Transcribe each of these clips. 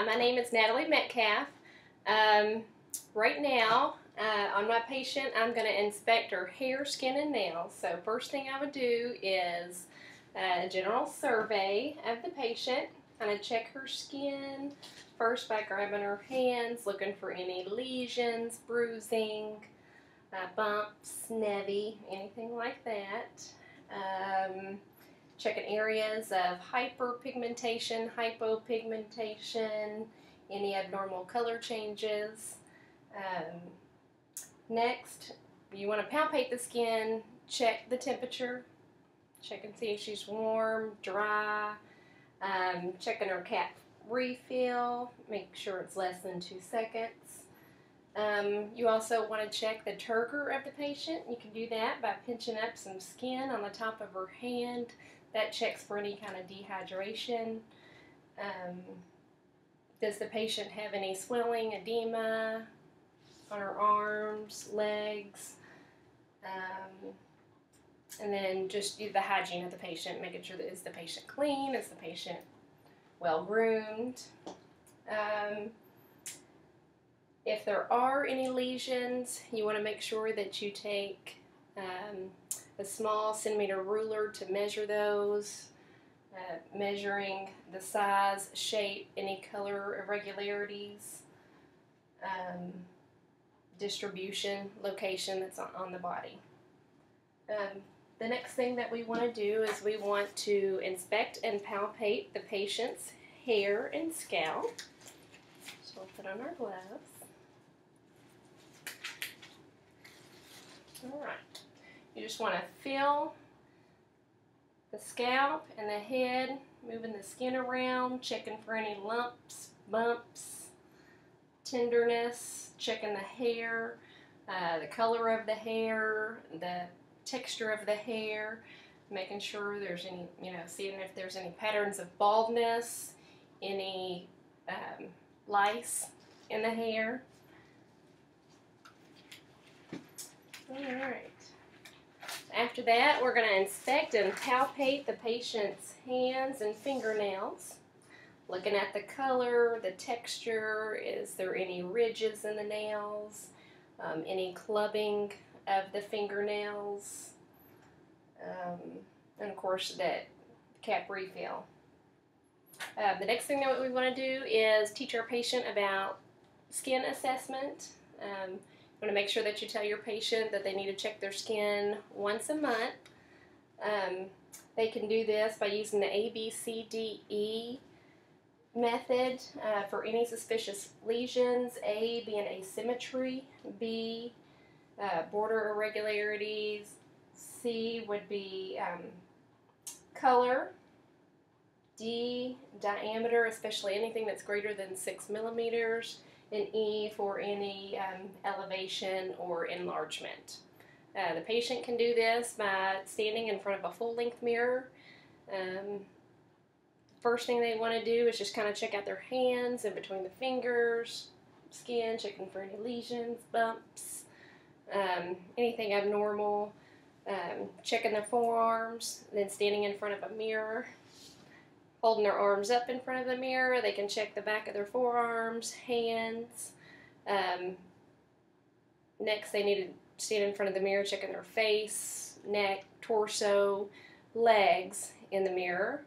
Hi, my name is Natalie Metcalf. Right now, on my patient, I'm going to inspect her hair, skin, and nails. So first thing I would do is a general survey of the patient. I'm going to check her skin first by grabbing her hands, looking for any lesions, bruising, bumps, nevy, anything like that. Checking areas of hyperpigmentation, hypopigmentation, any abnormal color changes. Next, you want to palpate the skin, check the temperature, check and see if she's warm, dry, checking her cap refill, make sure it's less than 2 seconds. You also want to check the turgor of the patient. You can do that by pinching up some skin on the top of her hand. That checks for any kind of dehydration. Does the patient have any swelling, edema on her arms, legs? And then just do the hygiene of the patient, making sure that is the patient clean, is the patient well groomed. If there are any lesions, you want to make sure that you take a small centimeter ruler to measure those, measuring the size, shape, any color irregularities, distribution, location that's on the body. The next thing that we want to do is we want to inspect and palpate the patient's hair and scalp. So we'll put on our gloves. Alright. You just want to feel the scalp and the head, moving the skin around, checking for any lumps, bumps, tenderness, checking the hair, the color of the hair, the texture of the hair, making sure there's any, seeing if there's any patterns of baldness, any lice in the hair. Alright. After that, we're going to inspect and palpate the patient's hands and fingernails. Looking at the color, the texture, is there any ridges in the nails, any clubbing of the fingernails, and of course that cap refill. The next thing that we want to do is teach our patient about skin assessment. You want to make sure that you tell your patient that they need to check their skin once a month. They can do this by using the ABCDE method for any suspicious lesions. A being asymmetry, B border irregularities, C would be color, D diameter, especially anything that's greater than 6 millimeters, and E for any elevation or enlargement. The patient can do this by standing in front of a full-length mirror. First thing they want to do is just kind of check out their hands in between the fingers, skin, checking for any lesions, bumps, anything abnormal, checking their forearms, then standing in front of a mirror. Holding their arms up in front of the mirror, they can check the back of their forearms, hands. Next, they need to stand in front of the mirror, checking their face, neck, torso, legs in the mirror.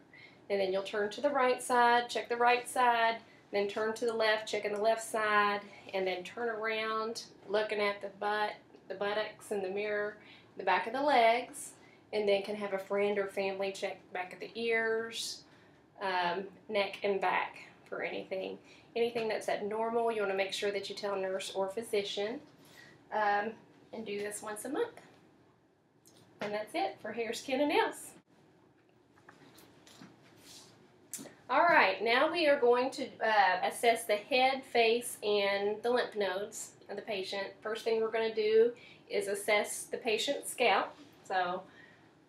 And then you'll turn to the right side, check the right side, then turn to the left, checking the left side, and then turn around, looking at the butt, the buttocks in the mirror, the back of the legs, and then can have a friend or family check back of the ears, neck and back for anything that's abnormal. You want to make sure that you tell a nurse or physician, and do this once a month. And that's it for hair, skin, and nails. Alright, now we are going to assess the head, face, and the lymph nodes of the patient. First thing we're going to do is assess the patient's scalp. So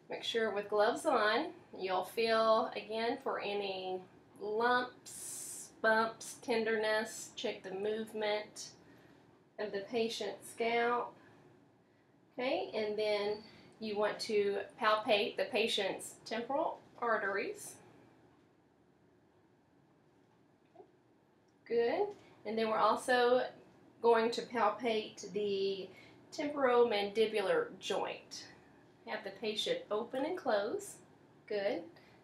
make sure with gloves on, you'll feel again for any lumps, bumps, tenderness. Check the movement of the patient's scalp. Okay, and then you want to palpate the patient's temporal arteries. Good. And then we're also going to palpate the temporomandibular joint. Have the patient open and close. Good.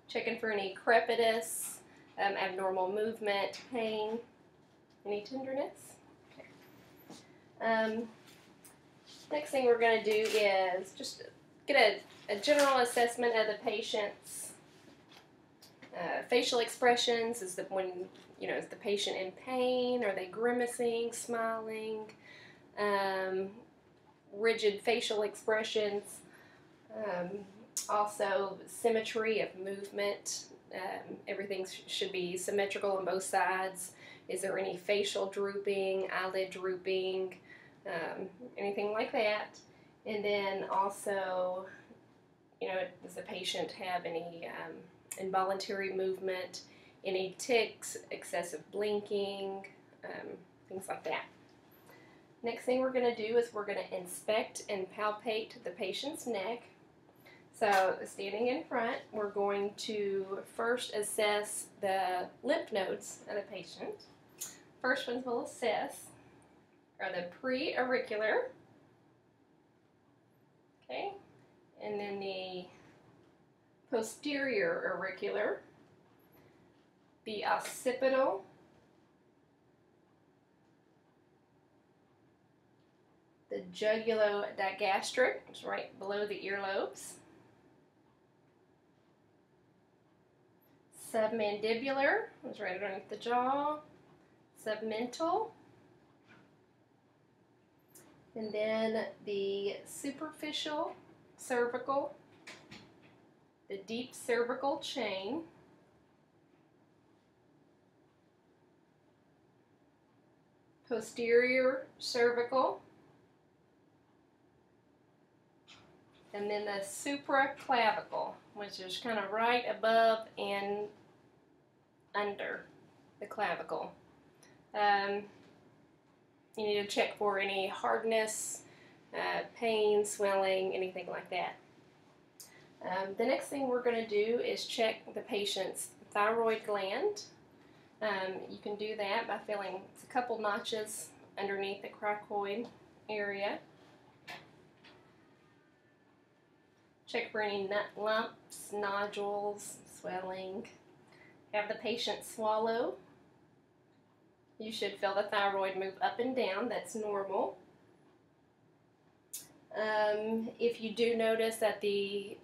Checking for any crepitus, abnormal movement, pain, any tenderness. Okay. Next thing we're going to do is just get a general assessment of the patient's facial expressions. Is the patient in pain? Are they grimacing, smiling? Rigid facial expressions. Also symmetry of movement. Everything should be symmetrical on both sides. Is there any facial drooping, eyelid drooping, anything like that? And then also, does the patient have any involuntary movement, any tics, excessive blinking, things like that. Next thing we're going to do is we're going to inspect and palpate the patient's neck. So standing in front, we're going to first assess the lymph nodes of the patient. First ones we'll assess are the pre-auricular, okay, and then the posterior auricular, the occipital, the jugulo-digastric, which is right below the earlobes, submandibular, which is right underneath the jaw, submental, and then the superficial cervical, the deep cervical chain, posterior cervical, and then the supraclavicle, which is kind of right above and under the clavicle. You need to check for any hardness, pain, swelling, anything like that. The next thing we're going to do is check the patient's thyroid gland. You can do that by feeling a couple notches underneath the cricoid area. Check for any lumps, nodules, swelling. Have the patient swallow. You should feel the thyroid move up and down. That's normal. If you do notice that the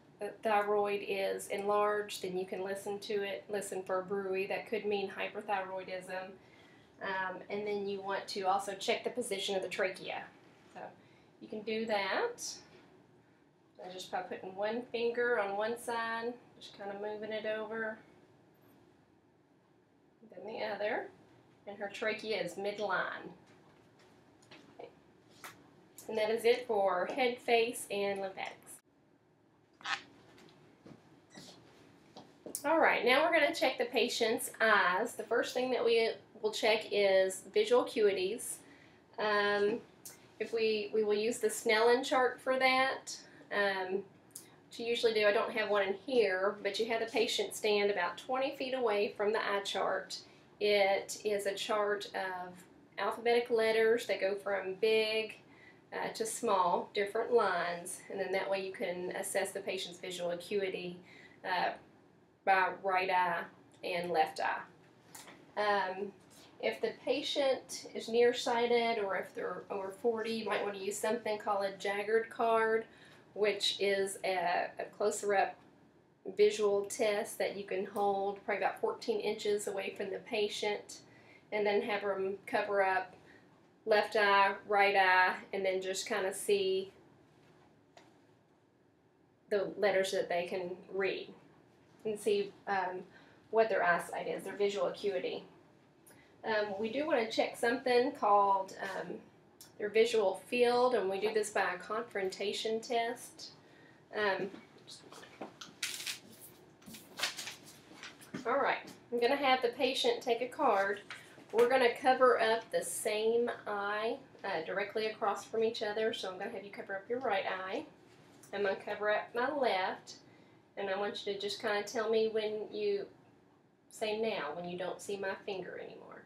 thyroid is enlarged, then you can listen to it, listen for a bruit. That could mean hyperthyroidism. And then you want to also check the position of the trachea. So you can do that. Just by putting one finger on one side, just kind of moving it over, then the other, and her trachea is midline. Okay. And that is it for head, face, and lymphatics. Alright, now we're going to check the patient's eyes. The first thing that we will check is visual acuities. We will use the Snellen chart for that. To usually do, I don't have one in here, but you have the patient stand about 20 feet away from the eye chart. It is a chart of alphabetic letters that go from big to small, different lines, and then that way you can assess the patient's visual acuity by right eye and left eye. If the patient is nearsighted or if they're over 40, you might want to use something called a Jaggard card, which is a closer up visual test that you can hold probably about 14 inches away from the patient, and then have them cover up left eye, right eye, and then just kind of see the letters that they can read and see what their eyesight is, their visual acuity. We do want to check something called their visual field, and we do this by a confrontation test. Alright, I'm going to have the patient take a card. We're going to cover up the same eye directly across from each other, so I'm going to have you cover up your right eye. I'm going to cover up my left, and I want you to just kind of tell me when you say now, when you don't see my finger anymore.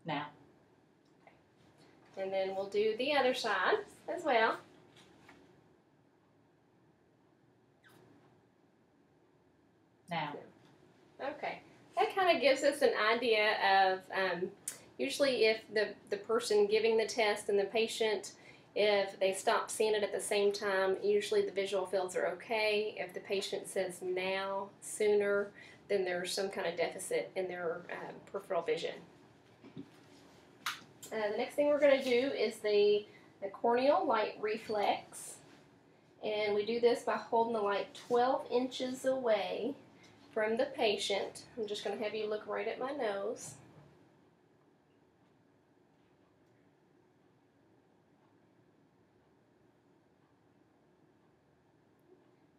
Now. And then we'll do the other side as well. Now. Okay. That kind of gives us an idea of usually if the person giving the test and the patient, if they stop seeing it at the same time, usually the visual fields are okay. If the patient says now, sooner, then there's some kind of deficit in their peripheral vision. The next thing we're going to do is the corneal light reflex. And we do this by holding the light 12 inches away from the patient. I'm just going to have you look right at my nose.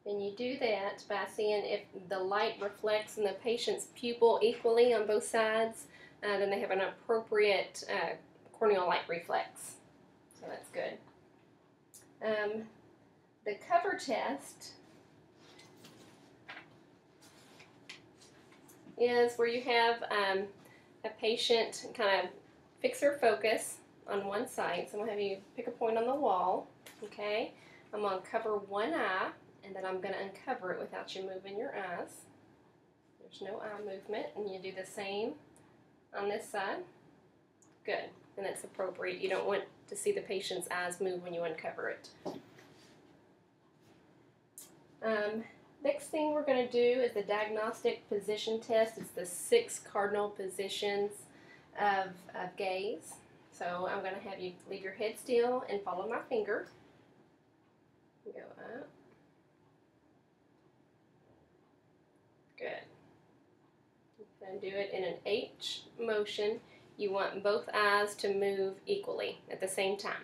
And you do that by seeing if the light reflects in the patient's pupil equally on both sides, then they have an appropriate corneal light reflex. So that's good. The cover test is where you have a patient kind of fix their focus on one side. So I'm going to have you pick a point on the wall. Okay, I'm going to cover one eye, and then I'm going to uncover it without you moving your eyes. There's no eye movement, and you do the same on this side. Good, and that's appropriate. You don't want to see the patient's eyes move when you uncover it. Next thing we're going to do is the diagnostic position test. It's the 6 cardinal positions of gaze. So I'm going to have you leave your head still and follow my finger. Go up. Good. And do it in an H motion. You want both eyes to move equally at the same time.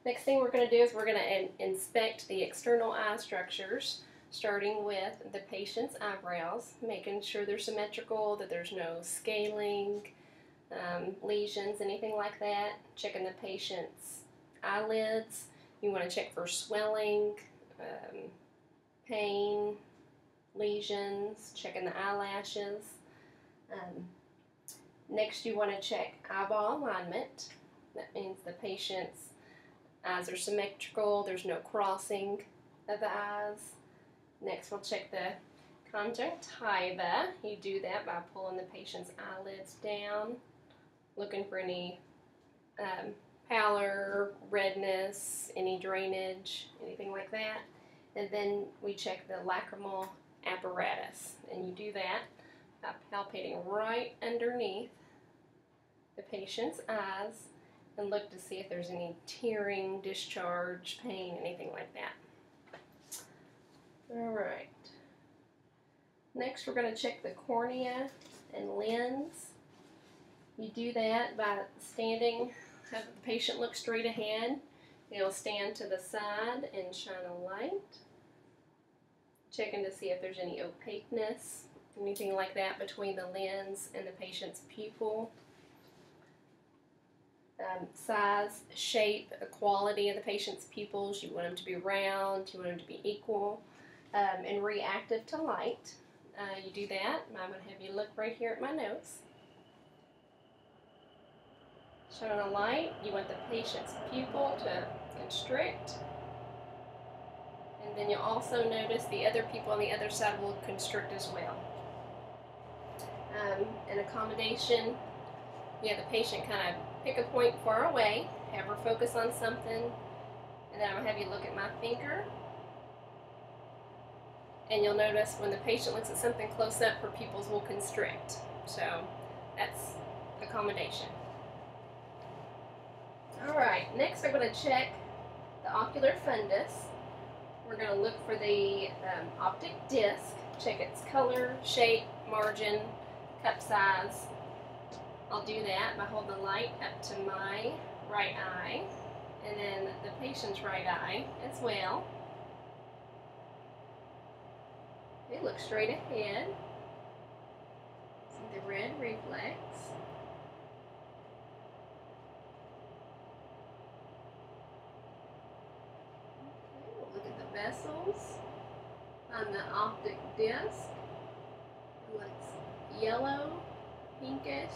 Next thing we're going to do is we're going to inspect the external eye structures, starting with the patient's eyebrows, making sure they're symmetrical, that there's no scaling, lesions, anything like that. Checking the patient's eyelids. You want to check for swelling, pain, lesions, checking the eyelashes. Next you want to check eyeball alignment. That means the patient's eyes are symmetrical, there's no crossing of the eyes. Next we'll check the conjunctiva. You do that by pulling the patient's eyelids down, looking for any pallor, redness, any drainage, anything like that. And then we check the lacrimal apparatus, and you do that by palpating right underneath the patient's eyes and look to see if there's any tearing, discharge, pain, anything like that. Alright. Next we're going to check the cornea and lens. You do that by standing, have the patient look straight ahead. You'll stand to the side and shine a light. Checking to see if there's any opaqueness, anything like that between the lens and the patient's pupil. Size, shape, quality of the patient's pupils. You want them to be round, you want them to be equal, and reactive to light. You do that. I'm going to have you look right here at my nose. Shine a light. You want the patient's pupil to constrict. And then you'll also notice the other pupil on the other side will constrict as well. An accommodation, you have the patient kind of pick a point far away, have her focus on something, and then I'm going to have you look at my finger. And you'll notice when the patient looks at something close up, her pupils will constrict. So that's accommodation. Alright, next I'm going to check the ocular fundus. We're going to look for the optic disc, check its color, shape, margin, cup size. I'll do that by holding the light up to my right eye and then the patient's right eye as well. Okay, look straight ahead. See the red reflex. Okay, we'll look at the vessels on the optic disc. It looks yellow, pinkish.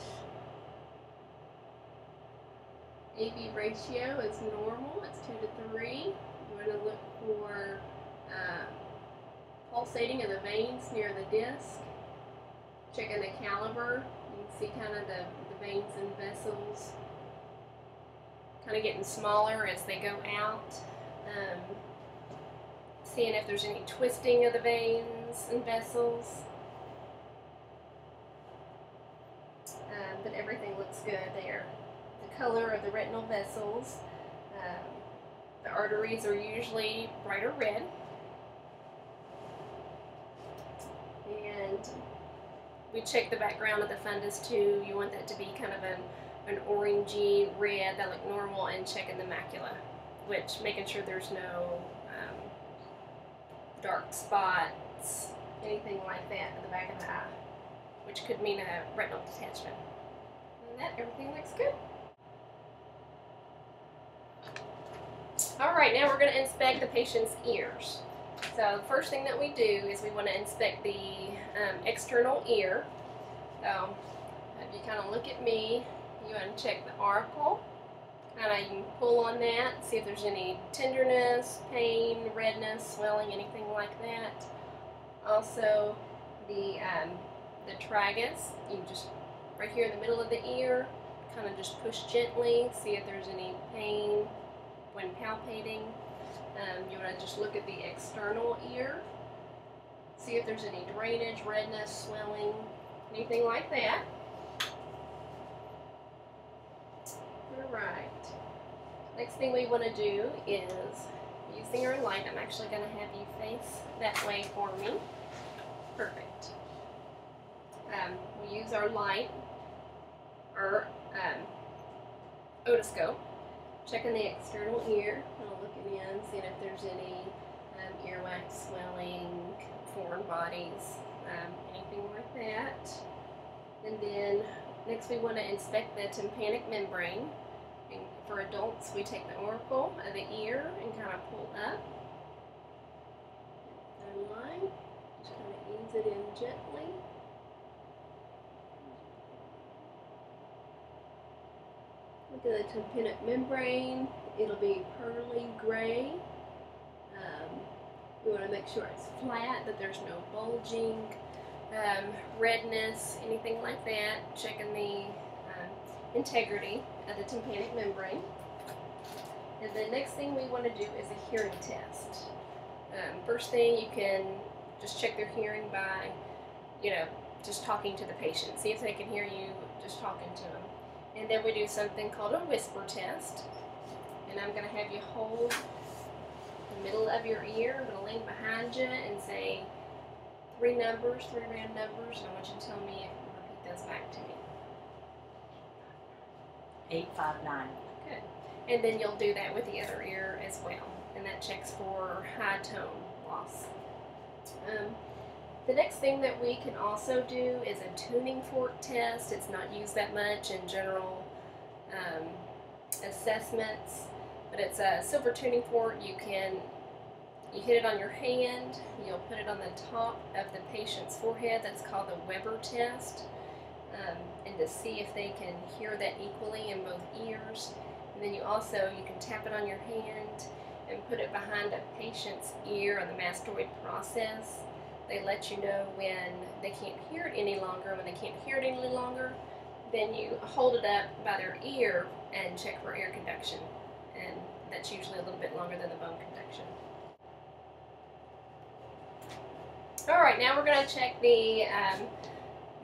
AB ratio is normal, it's 2 to 3. You want to look for pulsating of the veins near the disc. Checking the caliber, you can see kind of the veins and vessels kind of getting smaller as they go out. Seeing if there's any twisting of the veins and vessels. But everything looks good there. The color of the retinal vessels. The arteries are usually brighter red. And we check the background of the fundus too. You want that to be kind of an orangey red that look normal, and checking the macula, which making sure there's no dark spots, anything like that in the back of the eye, which could mean a retinal detachment. And that everything looks good. Alright, now we're going to inspect the patient's ears. So the first thing that we do is we want to inspect the external ear. So if you kind of look at me, you want to check the auricle. Kind of you can pull on that, see if there's any tenderness, pain, redness, swelling, anything like that. Also the tragus, you can just right here in the middle of the ear, kind of just push gently, see if there's any pain when palpating. You want to just look at the external ear, see if there's any drainage, redness, swelling, anything like that. Alright, next thing we want to do is, using our light, I'm actually going to have you face that way for me. Perfect. We use our light, our otoscope, checking the external ear, kind of looking in, seeing if there's any earwax, swelling, foreign bodies, anything like that. And then next we want to inspect the tympanic membrane. And for adults, we take the auricle of the ear and kind of pull up and line. Just kind of ease it in gently. Look at the tympanic membrane. It'll be pearly gray. We want to make sure it's flat, that there's no bulging, redness, anything like that. Checking the integrity of the tympanic membrane. And the next thing we want to do is a hearing test. First thing, you can just check their hearing by, just talking to the patient. See if they can hear you just talking to them. And then we do something called a whisper test. And I'm going to have you hold the middle of your ear. I'm going to lean behind you and say 3 numbers, 3 round numbers, and I want you to tell me if you repeat those back to me. 859. Good. And then you'll do that with the other ear as well. And that checks for high tone loss. The next thing that we can also do is a tuning fork test. It's not used that much in general assessments, but it's a silver tuning fork. You hit it on your hand, you'll put it on the top of the patient's forehead. That's called the Weber test, and to see if they can hear that equally in both ears. And then you can tap it on your hand and put it behind a patient's ear on the mastoid process. They let you know when they can't hear it any longer. When they can't hear it any longer, then you hold it up by their ear and check for air conduction. And that's usually a little bit longer than the bone conduction. Alright, now we're going to check the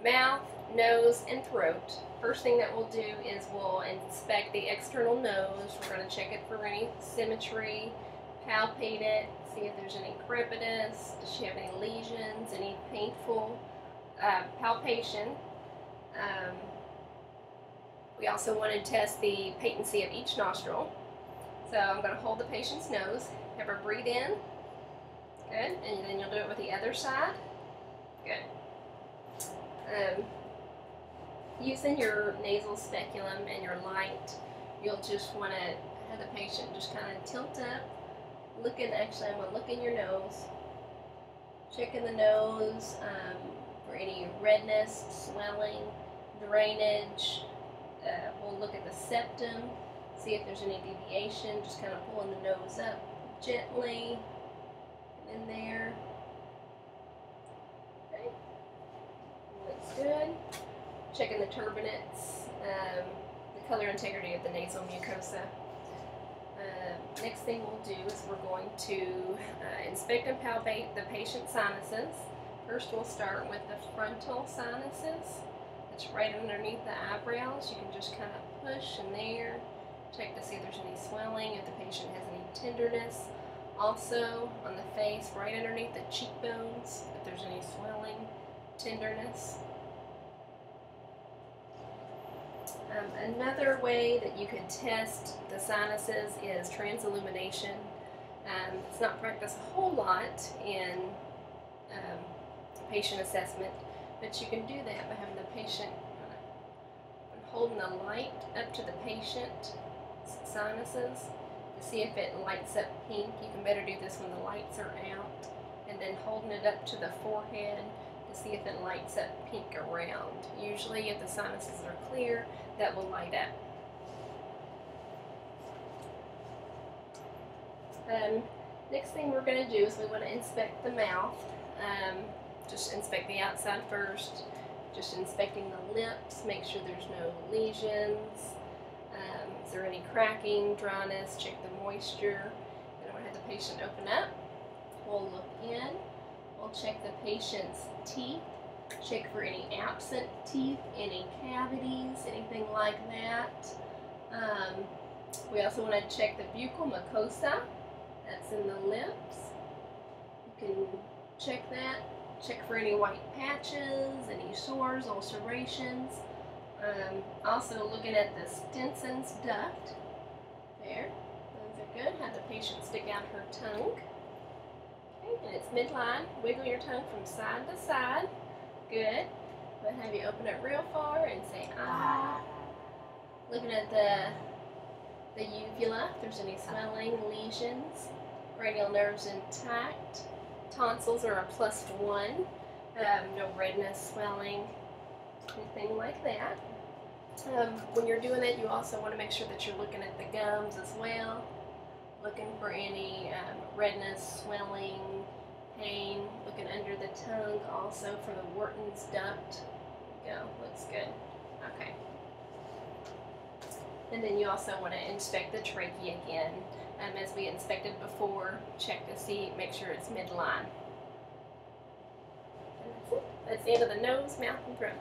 mouth, nose, and throat. First thing that we'll do is we'll inspect the external nose. We're going to check it for any symmetry, palpate it, see if there's any crepitus, does she have any lesions, any painful palpation. We also want to test the patency of each nostril. So I'm going to hold the patient's nose, have her breathe in. Good, and then you'll do it with the other side. Good. Using your nasal speculum and your light, you'll just want to have the patient just kind of tilt up, I'm going to look in your nose, checking the nose for any redness, swelling, drainage. We'll look at the septum, see if there's any deviation, just kind of pulling the nose up gently in there. Okay, looks good. Checking the turbinates, the color integrity of the nasal mucosa. Next thing we'll do is we're going to inspect and palpate the patient's sinuses. First we'll start with the frontal sinuses. It's right underneath the eyebrows. You can just kind of push in there. Check to see if there's any swelling, if the patient has any tenderness. Also on the face, right underneath the cheekbones, if there's any swelling, tenderness. Another way that you could test the sinuses is transillumination. It's not practiced a whole lot in patient assessment, but you can do that by having the patient holding the light up to the patient's sinuses to see if it lights up pink. You can better do this when the lights are out, and then holding it up to the forehead to see if it lights up pink around. Usually if the sinuses are clear, that will light up. Next thing we're going to do is we want to inspect the mouth. Just inspect the outside first, just inspecting the lips, make sure there's no lesions. Is there any cracking, dryness, check the moisture. Then we'll have the patient open up. We'll look in, we'll check the patient's teeth, check for any absent teeth, any cavities, anything like that. We also want to check the buccal mucosa, that's in the lips. You can check that. Check for any white patches, any sores, ulcerations. Also looking at the Stenson's duct. There, those are good. Have the patient stick out her tongue. Okay, and it's midline. Wiggle your tongue from side to side. Good. But have you open it real far and say ah. Looking at the uvula, if there's any swelling, lesions, cranial nerves intact. Tonsils are a +1. No redness, swelling, anything like that. When you're doing that, you also want to make sure that you're looking at the gums as well. Looking for any redness, swelling, pain. Looking under the tongue also for the Wharton's duct. There you go, looks good. Okay. And then you also want to inspect the trachea again. As we inspected before, check to see, make sure it's midline. And that's it. That's the end of the nose, mouth, and throat.